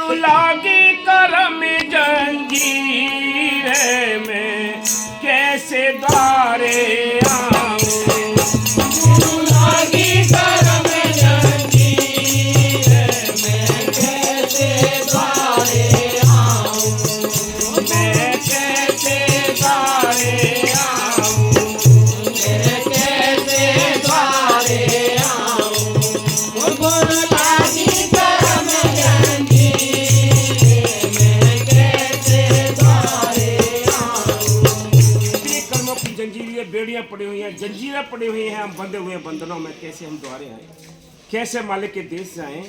गुरु लागी करम जंजीर में कैसे द्वारे आऊं। गुरु लागी करम जंजीर में कैसे द्वारे आऊं। मैं कैसे द्वारे आऊं। मैं कैसे द्वारे आऊं। गुरु लागी करम जंजीर में कैसे द्वारे आऊं। इतनी कर्मों की जंजीरें बेड़ियां पड़ी हुई हैं, जंजीरें पड़ी हुई हैं, हम बंधे हुए हैं बंधनों में। कैसे हम द्वारे आए, कैसे मालिक के देश जाएं।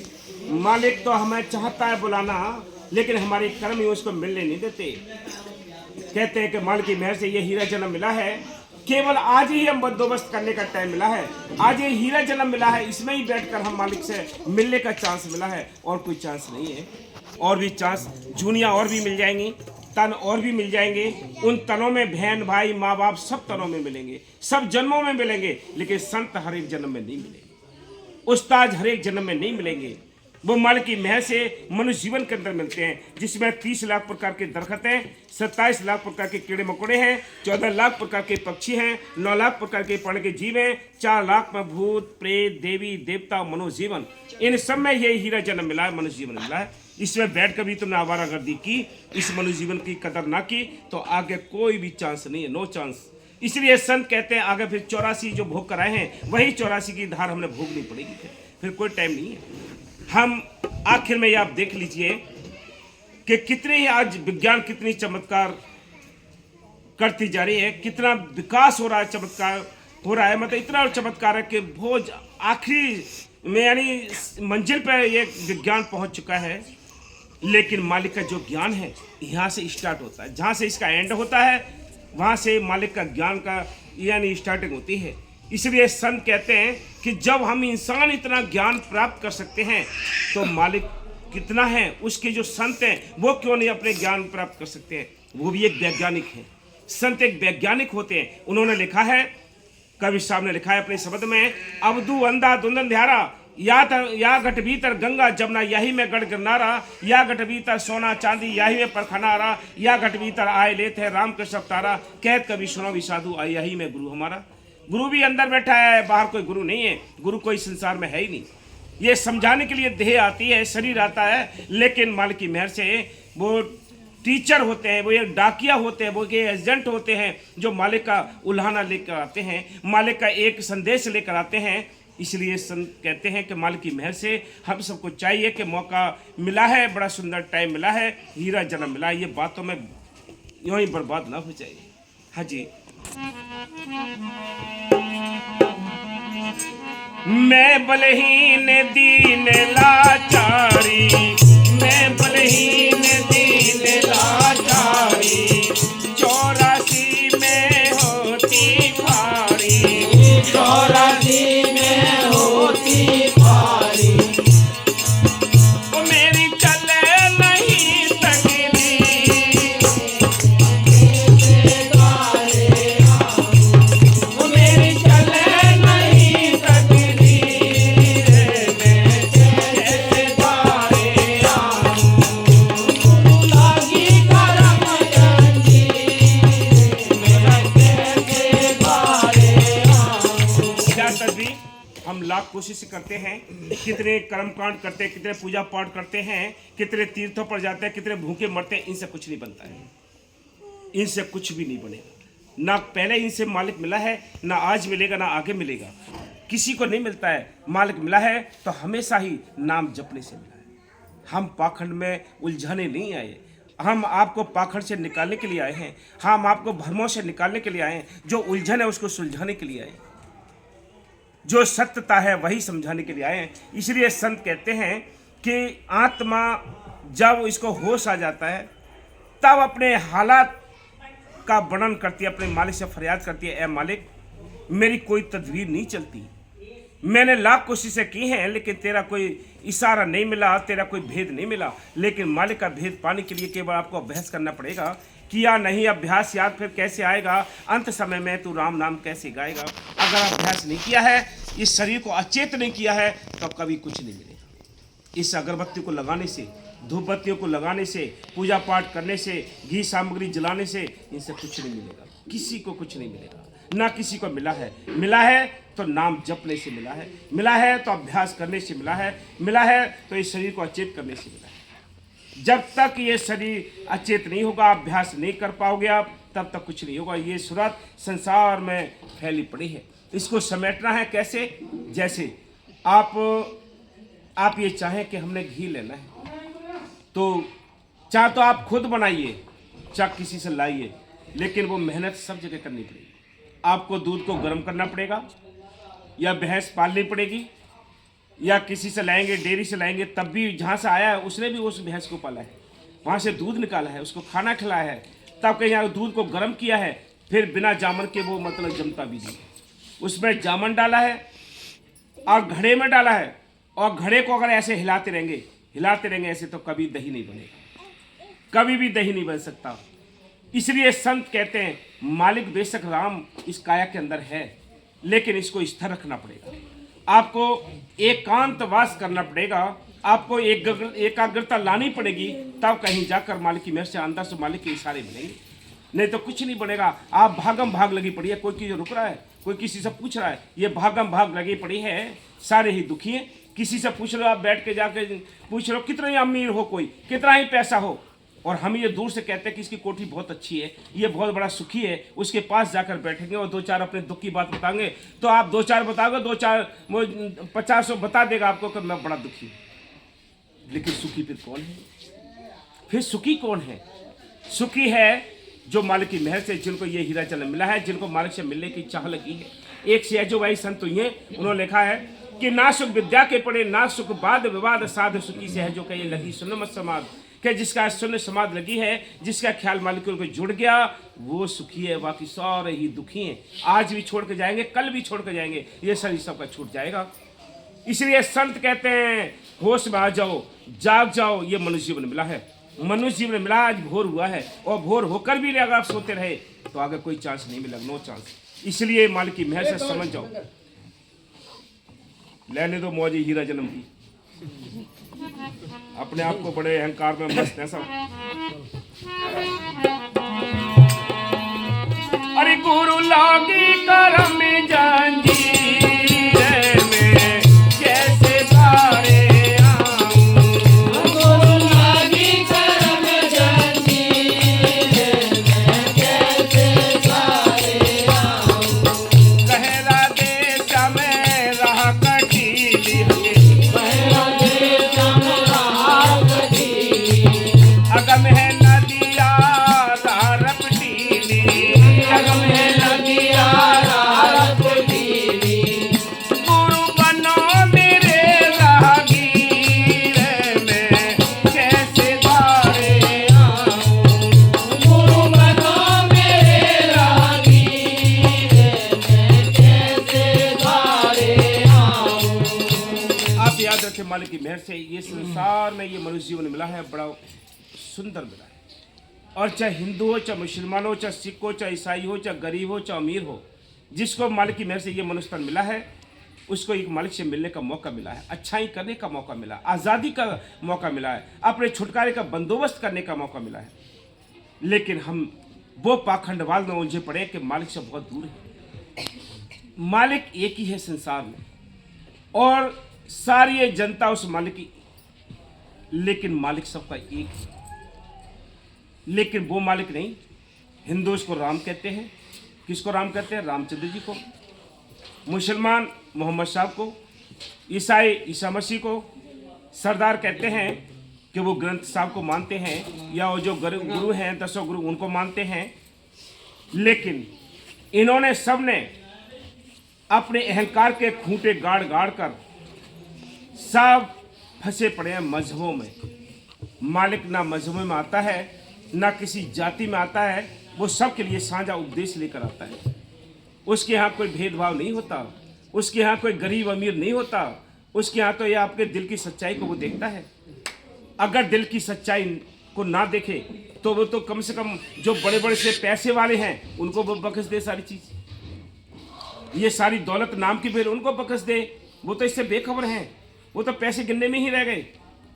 मालिक तो हमें चाहता है बुलाना, लेकिन हमारे कर्म ही उसको मिलने नहीं देते। कहते हैं कि मालिक की मेहर से ये हीरा जन्म मिला है, केवल आज ही हम बंदोबस्त करने का टाइम मिला है। आज ये हीरा जन्म मिला है, इसमें ही बैठकर हम मालिक से मिलने का चांस मिला है, और कोई चांस नहीं है। और भी चांस, जूनियाँ और भी मिल जाएंगी, तन और भी मिल जाएंगे। उन तनों में बहन भाई माँ बाप सब तनों में मिलेंगे, सब जन्मों में मिलेंगे, लेकिन संत हर एक जन्म में नहीं मिलेंगे, उस्ताद हर एक जन्म में नहीं मिलेंगे। वो मालिक की मेहर से मनुष्य जीवन के अंदर मिलते हैं, जिसमें 30 लाख प्रकार के दरख्त हैं, 27 लाख प्रकार के कीड़े मकोड़े हैं, 14 लाख प्रकार के पक्षी हैं, 9 लाख प्रकार के प्राणी के जीव हैं, 4 लाख में भूत प्रेत देवी देवता मनोजीवन। इन सब में ये हीरा जन्म मिला है, मनुष्य जीवन मिला है। इसमें बैठ कर भी तुमने आवारागर्दी की, इस मनुष्य जीवन की कदर ना की, तो आगे कोई भी चांस नहीं है, नो चांस। इसलिए संत कहते हैं आगे फिर 84 जो भोग कराए हैं, वही 84 की धार हमने भोगनी पड़ेगी। फिर कोई टाइम नहीं है। हम आखिर में ये आप देख लीजिए कि कितने ही आज विज्ञान कितनी चमत्कार करती जा रही है, कितना विकास हो रहा है, चमत्कार हो रहा है। मतलब इतना चमत्कार है कि बहुत आखिरी में यानी मंजिल पर ये विज्ञान पहुंच चुका है। लेकिन मालिक का जो ज्ञान है यहाँ से स्टार्ट होता है, जहाँ से इसका एंड होता है वहाँ से मालिक का ज्ञान का यानी स्टार्टिंग होती है। इसलिए संत कहते हैं कि जब हम इंसान इतना ज्ञान प्राप्त कर सकते हैं, तो मालिक कितना है, उसके जो संत हैं वो क्यों नहीं अपने ज्ञान प्राप्त कर सकते हैं। वो भी एक वैज्ञानिक है, संत एक वैज्ञानिक होते हैं। उन्होंने लिखा है, कवि साहब ने लिखा है अपने शब्द में, अवधु अंधा धुंधन ध्यारा, या घट भीतर गंगा जमुना यही में गढ़ गिरनारा, या घट भीतर सोना चांदी यही में परखनारा, या घट भीतर आए लेते हैं राम कृष्ण अवतारा, कहत कभी सुनो भी साधु आई यही में गुरु हमारा। गुरु भी अंदर बैठा है, बाहर कोई गुरु नहीं है। गुरु कोई संसार में है ही नहीं। ये समझाने के लिए देह आती है, शरीर आता है, लेकिन मालिक की मेहर से वो टीचर होते हैं, वो एक डाकिया होते हैं, वो एक एजेंट होते हैं, जो मालिक का उल्हाना लेकर आते हैं, मालिक का एक संदेश लेकर आते हैं। इसलिए संत कहते हैं कि मालिक की मेहर से हम सबको चाहिए कि मौका मिला है, बड़ा सुंदर टाइम मिला है, हीरा जन्म मिला है, ये बातों में यूँ ही बर्बाद ना हो जाए। हाँ जी। मैं बलहीन दीन लाचारी, मैं बलहीन दीन लाचारी, 84 में होती भारी, 84 में होती भारी, वो मेरी चले नहीं तकली, वो मेरी चले नहीं तकली, मैं कैसे द्वारे आऊं। गुरु लागी करम जंजीर मैं कैसे द्वारे आऊं। क्या तभी हम लाख कोशिश करते हैं, कितने कर्मकांड करते हैं, कितने पूजा पाठ करते हैं, कितने तीर्थों पर जाते हैं, कितने भूखे मरते हैं, इनसे कुछ नहीं बनता है, इनसे कुछ भी नहीं बनेगा। ना पहले इनसे मालिक मिला है, ना आज मिलेगा, ना आगे मिलेगा, किसी को नहीं मिलता है। मालिक मिला है तो हमेशा ही नाम जपने से मिला है। हम पाखंड में उलझाने नहीं आए, हम आपको पाखंड से निकालने के लिए आए हैं, हम आपको भ्रमों से निकालने के लिए आए हैं, जो उलझन है उसको सुलझाने के लिए आए हैं, जो सत्यता है वही समझाने के लिए आए हैं। इसलिए संत कहते हैं कि आत्मा जब इसको होश आ जाता है, तब अपने हालात का वर्णन करती है, अपने मालिक से फरियाद करती है, ए मालिक मेरी कोई तदबीर नहीं चलती, मैंने लाख कोशिशें की हैं, लेकिन तेरा कोई इशारा नहीं मिला, तेरा कोई भेद नहीं मिला। लेकिन मालिक का भेद पाने के लिए केवल आपको अभ्यास करना पड़ेगा। किया नहीं अभ्यास याद फिर कैसे आएगा, अंत समय में तू राम नाम कैसे गाएगा। अगर अभ्यास नहीं किया है, इस शरीर को अचेत नहीं किया है, तो कभी कुछ नहीं मिलेगा। इस अगरबत्ती को लगाने से धूप बत्तियों को लगाने से, पूजा पाठ करने से, घी सामग्री जलाने से इनसे कुछ नहीं मिलेगा, किसी को कुछ नहीं मिलेगा, ना किसी को मिला है। मिला है तो नाम जपने से मिला है, मिला है तो अभ्यास करने से मिला है, मिला है तो इस शरीर को अचेत करने से मिला है। जब तक ये शरीर अचेत नहीं होगा, अभ्यास नहीं कर पाओगे आप, तब तक कुछ नहीं होगा। ये सूरत संसार में फैली पड़ी है, इसको समेटना है कैसे? जैसे आप ये चाहें कि हमने घी लेना है तो चाहे तो आप खुद बनाइए, चाहे किसी से लाइए, लेकिन वो मेहनत सब जगह करनी पड़ेगी। आपको दूध को गर्म करना पड़ेगा, या भैंस पालनी पड़ेगी, या किसी से लाएंगे, डेयरी से लाएंगे, तब भी जहाँ से आया है उसने भी उस भैंस को पाला है, वहाँ से दूध निकाला है, उसको खाना खिलाया है, तब कहीं यहाँ दूध को गर्म किया है, फिर बिना जामन के वो मतलब जमता भी नहीं। उसमें जामन डाला है और घड़े में डाला है, और घड़े को अगर ऐसे हिलाते रहेंगे ऐसे, तो कभी दही नहीं बनेगा, कभी भी दही नहीं बन सकता। इसलिए संत कहते हैं मालिक बेशक राम इस काया के अंदर है, लेकिन इसको स्थिर रखना पड़ेगा, आपको एकांतवास करना पड़ेगा, आपको एकाग्रता लानी पड़ेगी, तब कहीं जाकर मालिक की मेहर से अंदर से मालिक के इशारे मिलेंगे, नहीं तो कुछ नहीं बनेगा। आप भागम भाग लगी पड़ी है, कोई किसी रुक रहा है, कोई किसी से पूछ रहा है, ये भागम भाग लगी पड़ी है, सारे ही दुखी हैं। किसी से पूछ लो, आप बैठ के जाके पूछ लो कितना ही अमीर हो, कोई कितना ही पैसा हो, और हम ये दूर से कहते हैं कि इसकी कोठी बहुत अच्छी है, ये बहुत बड़ा सुखी है, उसके पास जाकर बैठेंगे और दो चार अपने दुख की बात बताएंगे, तो आप दो चार बताओगे, 50 बता देगा आपको कि मैं बड़ा दुखी हूँ। लेकिन सुखी फिर कौन है? फिर सुखी कौन है? सुखी है जो मालिक की मेहर से, जिनको ये हीरा जल मिला है, जिनको मालिक से मिलने की चाह लगी है। एक सहजो भाई संत हुई है, उन्होंने लिखा है कि ना सुख विद्या के पड़े, ना सुख वाद विवाद, साध सुखी सहजो का ये लगी सुन मत समाध, कि जिसका सुन समाध लगी है, जिसका ख्याल मालिक को जुड़ गया, वो सुखी है, बाकी सारे ही दुखी हैं। आज भी छोड़ के जाएंगे, कल भी छोड़ के जाएंगे, ये शरीर सबका छूट जाएगा। इसलिए संत कहते हैं होश में आ जाओ, जाग जाओ, ये मनुष्य जीवन मिला है, मनुष्य जीवन मिला। आज भोर हुआ है, और भोर होकर भी अगर आप सोते रहे तो आगे कोई चांस नहीं मिला, नो चांस। इसलिए मालिक की मेहर से समझ जाओ, लेने दो मौजी हीरा जन्म की। अपने आप को बड़े अहंकार में मस्त है सब। अरे गुरु लागी करम जंजीर में कैसे तारे मालिक की मेहर से ये संसार में ये मनुष्य जीवन मिला है, बड़ा सुंदर मिला है। और चाहे हिंदू हो, चाहे मुसलमान हो, चाहे सिख हो, चाहे ईसाई हो, चाहे गरीब हो, चाहे अमीर हो, जिसको मालिक की मेहर से ये मनुष्य तन मिला है, उसको एक मालिक से मिलने का मौका मिला है, अच्छाई करने का मौका मिला, आज़ादी का मौका मिला है, अपने छुटकारे का बंदोबस्त करने का मौका मिला है। लेकिन हम वो पाखंडवाद में उलझे पड़े कि मालिक से बहुत दूर है। मालिक एक ही है संसार में, और सारी ये जनता उस मालिक की, लेकिन मालिक सबका एक है। लेकिन वो मालिक नहीं। हिंदू इसको राम कहते हैं। किसको राम कहते हैं? रामचंद्र जी को। मुसलमान मोहम्मद साहब को। ईसाई ईसा मसीह को। सरदार कहते हैं कि वो ग्रंथ साहब को मानते हैं, या वो जो गुरु हैं 10 गुरु उनको मानते हैं। लेकिन इन्होंने सबने अपने अहंकार के खूंटे गाड़ गाड़ कर सब फंसे पड़े हैं मजहबों में। मालिक ना मजहबों में आता है, ना किसी जाति में आता है, वो सब के लिए साझा उपदेश लेकर आता है। उसके यहाँ कोई भेदभाव नहीं होता, उसके यहाँ कोई गरीब अमीर नहीं होता, उसके यहाँ तो ये आपके दिल की सच्चाई को वो देखता है। अगर दिल की सच्चाई को ना देखे तो वो तो कम से कम जो बड़े बड़े से पैसे वाले हैं उनको वो बख्श दे सारी चीज़। ये सारी दौलत नाम की फिर उनको बख्श दे, वो तो इससे बेखबर हैं, वो तो पैसे गिनने में ही रह गए।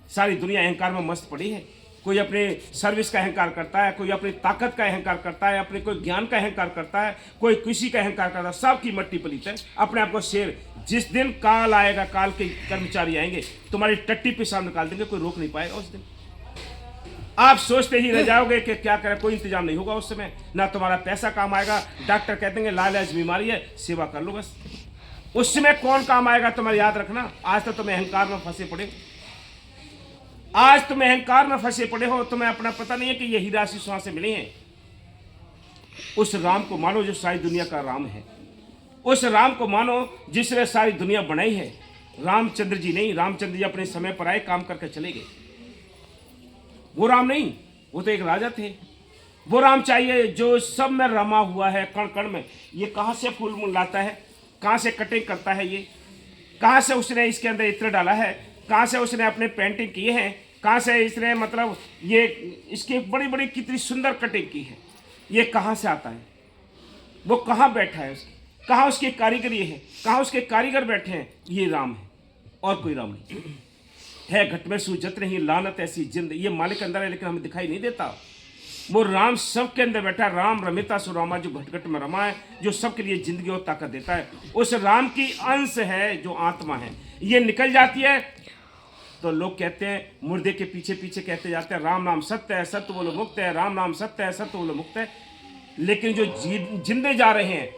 सारी दुनिया अहंकार में मस्त पड़ी है। कोई अपने सर्विस का अहंकार करता है, कोई अपनी ताकत का अहंकार करता है, अपने कोई ज्ञान का अहंकार करता है, कोई किसी का अहंकार करता है। सबकी मट्टी पलीत है, अपने आप को शेर। जिस दिन काल आएगा, काल के कर्मचारी आएंगे, तुम्हारी टट्टी पेशाब निकाल देंगे, कोई रोक नहीं पाएगा उस दिन। आप सोचते ही रह जाओगे कि क्या करें, कोई इंतजाम नहीं होगा उस समय, ना तुम्हारा पैसा काम आएगा। डॉक्टर कहते हैं लाइलाज बीमारी है, सेवा कर लो बस। उस समय कौन काम आएगा तुम्हारा याद रखना। आज तो तुम्हें अहंकार में फंसे पड़े, आज तुम अहंकार में फंसे पड़े हो। तुम्हें अपना पता नहीं है कि ये हीरा आशीष वहां से मिले हैं। उस राम को मानो जो सारी दुनिया का राम है, उस राम को मानो जिसने सारी दुनिया बनाई है। रामचंद्र जी नहीं, रामचंद्र जी अपने समय पर आए, काम करके चले गए। वो राम नहीं, वो तो एक राजा थे। वो राम चाहिए जो सब में रमा हुआ है, कण कण में। ये कहाँ से फूल मूल लाता है, कहाँ से कटिंग करता है, ये कहाँ से उसने इसके अंदर इत्र डाला है, कहाँ से उसने अपने पेंटिंग किए हैं, कहाँ से इसने मतलब ये इसकी बड़ी बड़ी कितनी सुंदर कटिंग की है, ये कहाँ से आता है, वो कहाँ बैठा है, उसकी कहाँ उसकी कारीगरी है, कहाँ उसके कारीगर बैठे हैं। ये राम है और कोई राम नहीं है। घट में सूजत नहीं लानत ऐसी जिंद, ये मालिक अंदर है लेकिन हमें दिखाई नहीं देता। वो राम सबके अंदर बैठा, राम रमिता सुरामा, जो घट घट में रमा है, जो सबके लिए जिंदगी और ताकत देता है। उस राम की अंश है जो आत्मा है। ये निकल जाती है तो लोग कहते हैं, मुर्दे के पीछे पीछे कहते जाते हैं राम नाम सत्य है, सत्य बोलो मुक्त है, राम नाम सत्य है, सत्य बोलो मुक्त है। लेकिन जो जिंदे जा रहे हैं,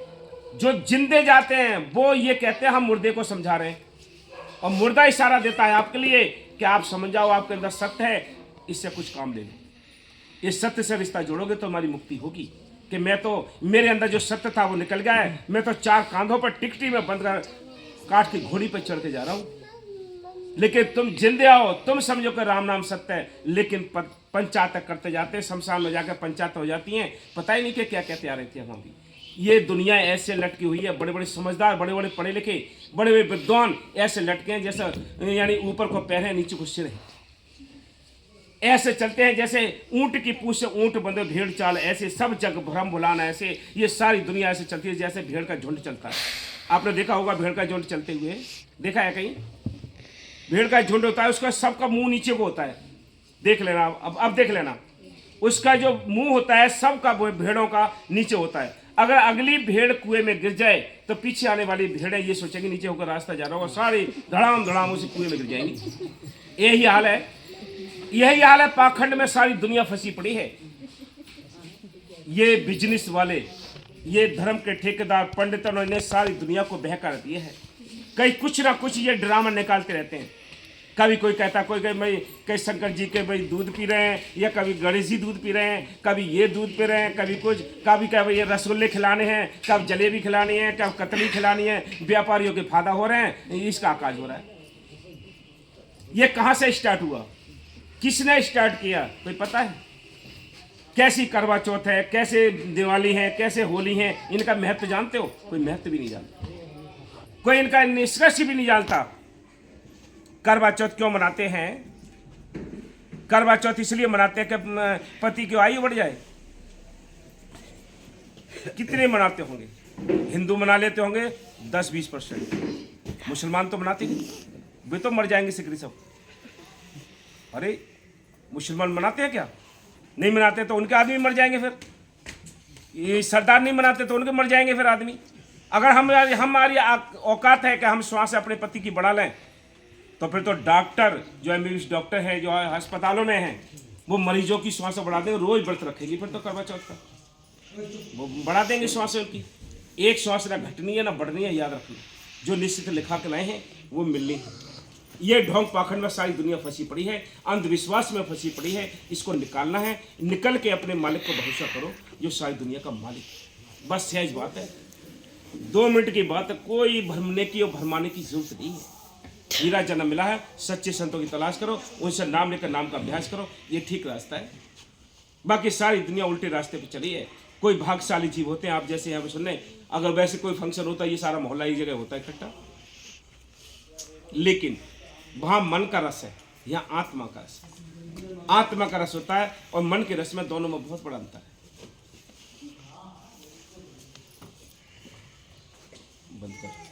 जो जिंदे जाते हैं, वो ये कहते हैं हम मुर्दे को समझा रहे हैं। और मुर्दा इशारा देता है आपके लिए कि आप समझ जाओ, आपके अंदर सत्य है, इससे कुछ काम ले लो। इस सत्य से रिश्ता जोड़ोगे तो हमारी मुक्ति होगी। कि मैं तो, मेरे अंदर जो सत्य था वो निकल गया है, मैं तो 4 कांधों पर टिकटी में बंद कर काट की घोड़ी पर चढ़ के जा रहा हूं। लेकिन तुम जिंदे आओ, तुम समझो कि राम नाम सत्य है, लेकिन पंचायत करते जाते हैं, शमशान में जाकर पंचायत हो जाती हैं, पता ही नहीं कि क्या कहते आ रहे थे हम भी। ये दुनिया ऐसे लटकी हुई है, बड़े बड़े समझदार, बड़े बड़े पढ़े लिखे, बड़े बड़े विद्वान ऐसे लटके हैं जैसा, यानी ऊपर को पैर है, नीचे को सिर है। ऐसे चलते हैं जैसे ऊंट की पूंछ से ऊंट बंधे भेड़ चाल, ऐसे सब जग भ्रम भुलाना। ऐसे ये सारी दुनिया ऐसे चलती है जैसे भेड़ का झुंड चलता है। आपने देखा होगा भेड़ का झुंड चलते हुए, देखा है कहीं? भेड़ का झुंड होता है, उसका सबका मुंह नीचे को होता है, देख लेना। अब देख लेना, उसका जो मुंह होता है सबका भेड़ों का नीचे होता है। अगर अगली भेड़ कुएं में गिर जाए तो पीछे आने वाली भेड़ें ये सोचेंगी नीचे होकर रास्ता जा रहा होगा, सारी धड़ाम धड़ाम उसी कुएं में गिर जाएंगी। यही हाल है, यही हाल है। पाखंड में सारी दुनिया फंसी पड़ी है। ये बिजनेस वाले, ये धर्म के ठेकेदार पंडितों ने सारी दुनिया को बहका दिया है। कहीं कुछ ना कुछ ये ड्रामा निकालते रहते हैं। कभी कोई कहता, कोई कहीं शंकर जी के भाई दूध पी रहे हैं, या कभी गणेश जी दूध पी रहे हैं, कभी ये दूध पी रहे हैं, कभी कुछ, कभी क्या भाई ये रसगुल्ले खिलाने हैं, कब जलेबी खिलानी है, कब कतली खिलानी है। व्यापारियों के फायदा हो रहे हैं, इसका आकाश हो रहा है। ये कहाँ से स्टार्ट हुआ, किसने स्टार्ट किया, कोई पता है? कैसी करवा चौथ है, कैसे दिवाली है, कैसे होली है, इनका महत्व जानते हो? कोई महत्व भी नहीं जानता, कोई इनका निष्कर्ष भी नहीं जानता। करवा चौथ क्यों मनाते हैं? करवा चौथ इसलिए मनाते हैं कि पति की आयु बढ़ जाए। कितने मनाते होंगे? हिंदू मना लेते होंगे 10-20%, मुसलमान तो मनाते नहीं, वे तो मर जाएंगे सिकरी सब। अरे मुसलमान मनाते हैं क्या? नहीं मनाते तो उनके आदमी मर जाएंगे। फिर ये सरदार नहीं मनाते तो उनके मर जाएंगे फिर आदमी। अगर हमारी औकात है कि हम श्वास से अपने पति की बढ़ा लें, तो फिर तो डॉक्टर जो एमबीबीएस डॉक्टर है, जो अस्पतालों में हैं, वो मरीजों की श्वास बढ़ा देंगे, रोज व्रत रखेगी फिर तो करवा चौथ का। वो बढ़ा देंगे श्वास उनकी। एक श्वास ना घटनी है ना बढ़नी है, याद रखना। जो निश्चित लिखा के लाए हैं वो मिलनी है। ये ढोंग पाखंड में सारी दुनिया फंसी पड़ी है, अंधविश्वास में फंसी पड़ी है। इसको निकालना है। निकल के अपने मालिक को भरोसा करो जो सारी दुनिया का मालिक है। बस सहज बात है, 2 मिनट की बात है। कोई भरमने की और भरमाने की जरूरत नहीं है। हीरा जन्म मिला है, सच्चे संतों की तलाश करो, उनसे नाम लेकर नाम का अभ्यास करो, ये ठीक रास्ता है। बाकी सारी दुनिया उल्टे रास्ते पे चली है। कोई भाग्यशाली जीव होते हैं आप जैसे यहाँ पे सुनने, अगर वैसे कोई फंक्शन होता है ये सारा मोहल्ला एक जगह होता है इकट्ठा। लेकिन वहाँ मन का रस है, यहाँ आत्मा का रस। आत्मा का रस होता है और मन के रस में, दोनों में बहुत बड़ा अंतर है। बंद कर।